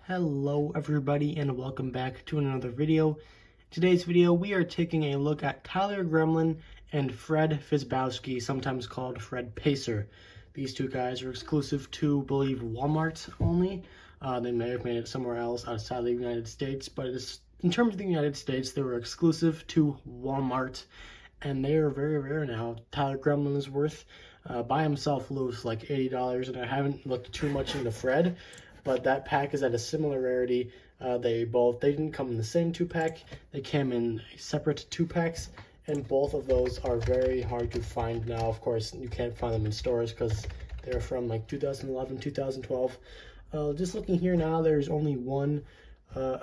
Hello everybody and welcome back to another video. Today's video we are taking a look at Tyler Gremlin and Fred Fisbowski, sometimes called Fred Pacer. These two guys are exclusive to, I believe, Walmart only. They may have made it somewhere else outside the United States, but in terms of the United States, they were exclusive to Walmart, and they are very rare now. Tyler Gremlin is worth by himself loose like $80, and I haven't looked too much into Fred, but that pack is at a similar rarity. They didn't come in the same 2-pack. They came in separate 2-packs, and both of those are very hard to find now. Of course, you can't find them in stores because they're from like 2011, 2012. Just looking here now, there's only one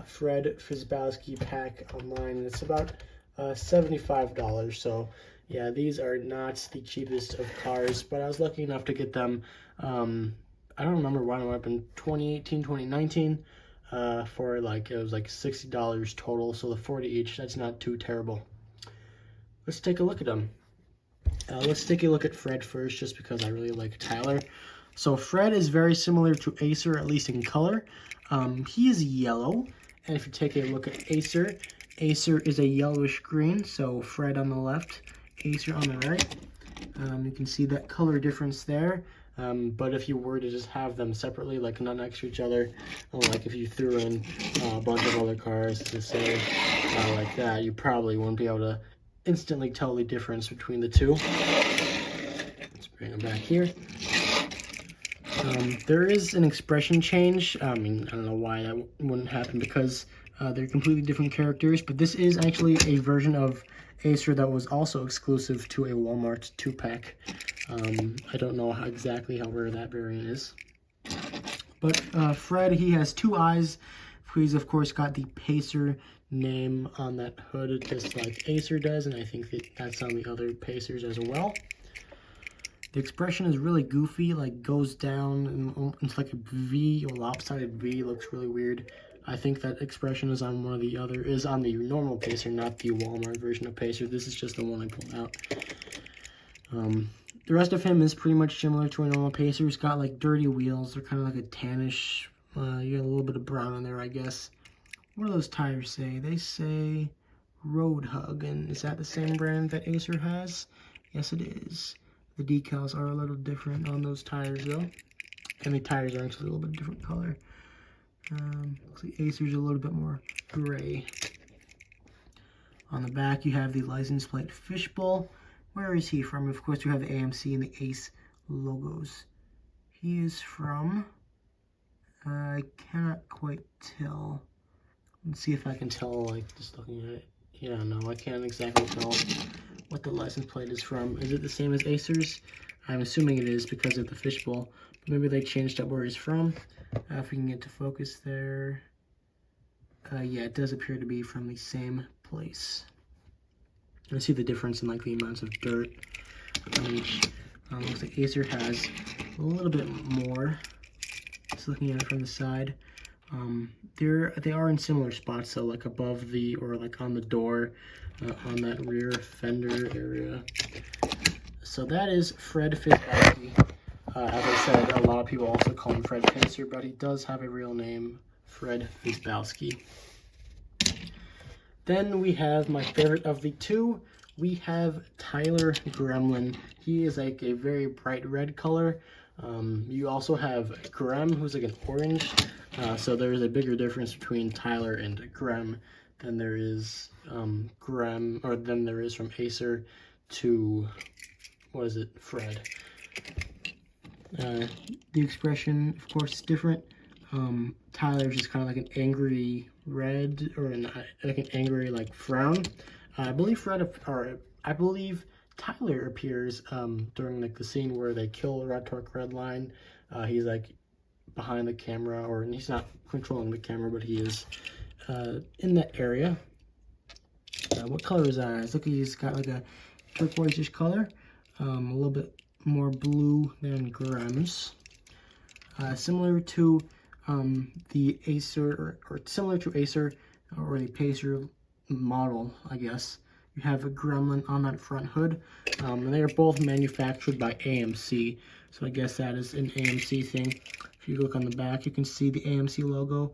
Fred Fisbowski pack online, and it's about $75. So yeah, these are not the cheapest of cars, but I was lucky enough to get them. I don't remember when I went up in 2018, 2019, for like, it was like $60 total, so the 40 each, that's not too terrible. Let's take a look at them. Let's take a look at Fred first, just because I really like Tyler. So Fred is very similar to Acer, at least in color. He is yellow, and if you take a look at Acer, Acer is a yellowish green, so Fred on the left, Acer on the right. You can see that color difference there. But if you were to just have them separately, like not next to each other, like if you threw in a bunch of other cars to say like that, you probably wouldn't be able to instantly tell the difference between the two. Let's bring them back here. There is an expression change. I mean, I don't know why that wouldn't happen, because they're completely different characters, but this is actually a version of Acer that was also exclusive to a Walmart 2-pack. I don't know exactly how rare that variant is. But Fred, he has 2 eyes. He's, of course, got the Pacer name on that hood, just like Acer does, and I think that's on the other Pacers as well. The expression is really goofy, like goes down, and it's like a V, a lopsided V, looks really weird. I think that expression is on the normal Pacer, not the Walmart version of Pacer. This is just the one I pulled out. The rest of him is pretty much similar to a normal Pacer. He's got like dirty wheels. They're kind of like a tannish, you got a little bit of brown in there, I guess. What do those tires say? They say Road Hug, and is that the same brand that Acer has? Yes, it is. The decals are a little different on those tires though, and the tires are actually a little bit different color. Looks like Acer's a little bit more gray. On the back, you have the license plate Fishbowl. Where is he from? Of course, you have the AMC and the Ace logos. He is from, I cannot quite tell. Let's see if I can tell, like, just looking at it. Yeah, no, I can't exactly tell what the license plate is from. Is it the same as Acer's? I'm assuming it is because of the fishbowl. But maybe they changed up where he's from. If we can get to focus there. Yeah, it does appear to be from the same place. I see the difference in like the amounts of dirt on each. Looks like Acer has a little bit more. Just looking at it from the side. They are in similar spots, so like above the, or like on the door, on that rear fender area. So that is Fred Fisbowski. As I said, a lot of people also call him Fred Pacer, but he does have a real name, Fred Fisbowski. Then we have my favorite of the two. We have Tyler Gremlin. He is like a very bright red color. You also have Grem, who's like an orange. So there's a bigger difference between Tyler and Grem than there is than there is from Acer to, what is it, Fred. The expression, of course, is different. Tyler's just kind of like an angry red, or like an angry like frown. I believe Tyler appears during like the scene where they kill Red Torque Redline. He's like behind the camera, or he's not controlling the camera, but he is in that area. What color is that? Look, he's got like a turquoise-ish color, a little bit more blue than Grem's. Similar to the Acer, or similar to Acer, or the Pacer model, I guess. You have a Gremlin on that front hood, and they are both manufactured by AMC, so I guess that is an AMC thing. If you look on the back, you can see the AMC logo.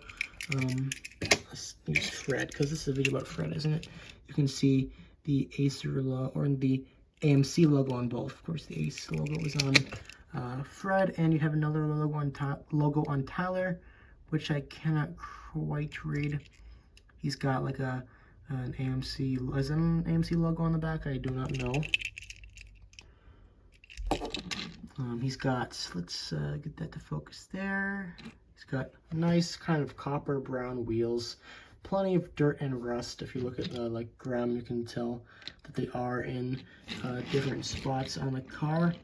Let's use Fred, because this is a video about Fred, isn't it? You can see the Acer logo, or the AMC logo on both. Of course, the Ace logo is on Fred, and you have another logo on Tyler, which I cannot quite read. He's got like an AMC, is that an AMC logo on the back? I do not know. He's got, let's get that to focus there. He's got nice kind of copper brown wheels, plenty of dirt and rust. If you look at like Grem, you can tell that they are in different spots on the car,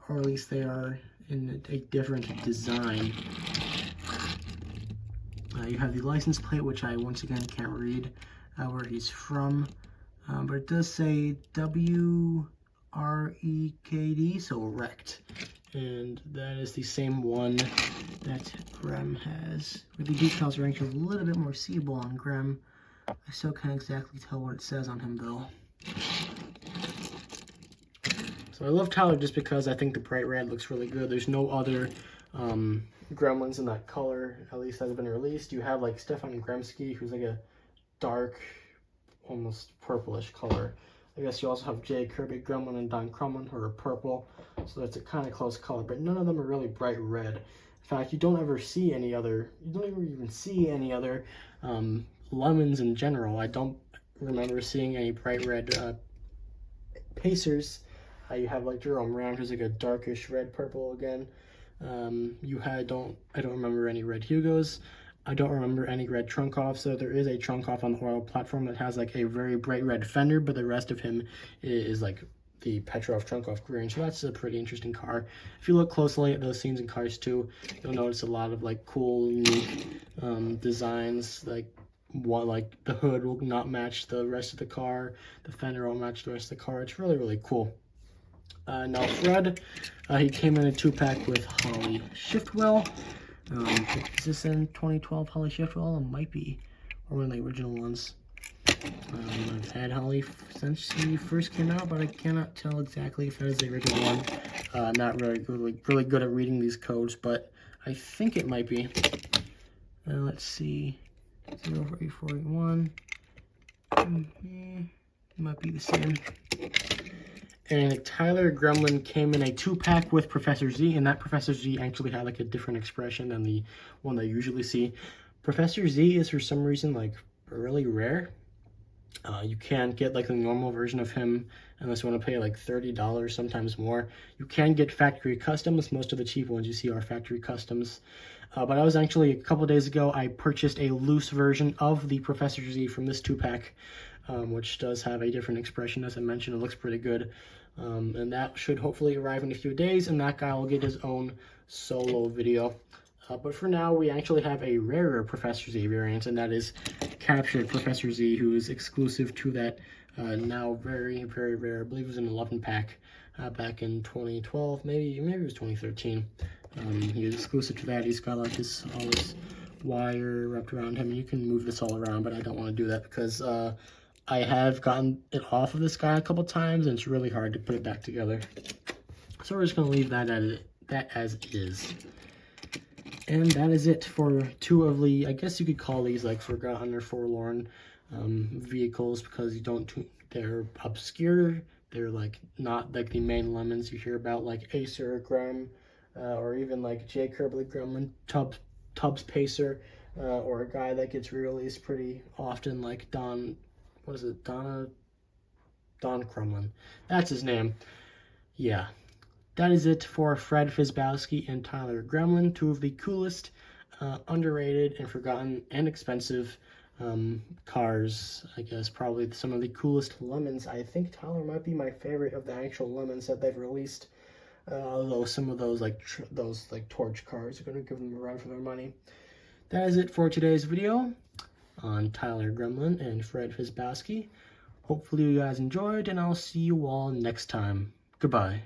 or at least they are in a different design. You have the license plate, which I once again can't read where he's from, but it does say WREKD, so wrecked. And that is the same one that Grem has. Where the decals are actually a little bit more seeable on Grem. I still can't exactly tell what it says on him though. So I love Tyler just because I think the bright red looks really good. There's no other Gremlins in that color, at least that has been released. You have like Stefan Gremsky, who's like a dark, almost purplish color. I guess you also have Jay Kirby Gremlin and Don Crumlin, who are purple, so that's a kind of close color, but none of them are really bright red. In fact, you don't even see any other lemons in general. I don't remember seeing any bright red Pacers. You have like Jerome Round, who's like a darkish red purple again. I don't remember any red Hugos. I don't remember any red trunk off, so there is a trunk off on the oil platform that has like a very bright red fender, but the rest of him is like the Petrov trunk off green, so that's a pretty interesting car. If you look closely at those scenes in Cars 2, you'll notice a lot of like cool, unique designs, like the hood will not match the rest of the car, the fender won't match the rest of the car. It's really, really cool. Now Fred, he came in a 2-pack with Holley Shiftwell. Is this in 2012 Holley Shiftwell? It might be, or one of the original ones. I've had Holley since he first came out, but I cannot tell exactly if that is the original one. I'm not really good at reading these codes, but I think it might be. Let's see, 04841. It might be the same. And Tyler Gremlin came in a 2-pack with Professor Z, and that Professor Z actually had like a different expression than the one that you usually see. Professor Z is for some reason like really rare. You can't get like the normal version of him unless you want to pay like $30, sometimes more. You can get factory customs. Most of the cheap ones you see are factory customs. But I was actually, a couple days ago, I purchased a loose version of the Professor Z from this 2-pack, which does have a different expression. As I mentioned, it looks pretty good. And that should hopefully arrive in a few days, and that guy will get his own solo video. But for now, we actually have a rarer Professor Z variant, and that is Captured Professor Z, who is exclusive to that now very, very rare, I believe it was an 11-pack back in 2012, maybe it was 2013. He is exclusive to that. He's got like all this wire wrapped around him. You can move this all around, but I don't want to do that because I have gotten it off of this guy a couple times, and it's really hard to put it back together. So we're just going to leave that as is. And that is it for 2 of the, I guess you could call these like forgotten or forlorn vehicles, because they're obscure. They're like not like the main lemons you hear about, like Acer or Grem, or even like J. Kirby Gremlin, Tubbs Pacer, or a guy that gets re-released pretty often like Don Crumlin. That's his name. Yeah. That is it for Fred Fisbowski and Tyler Gremlin, 2 of the coolest, underrated, and forgotten, and expensive cars. I guess probably some of the coolest lemons. I think Tyler might be my favorite of the actual lemons that they've released. Although some of those those torch cars are going to give them a run for their money. That is it for today's video on Tyler Gremlin and Fred Fisbowski. Hopefully you guys enjoyed, and I'll see you all next time. Goodbye.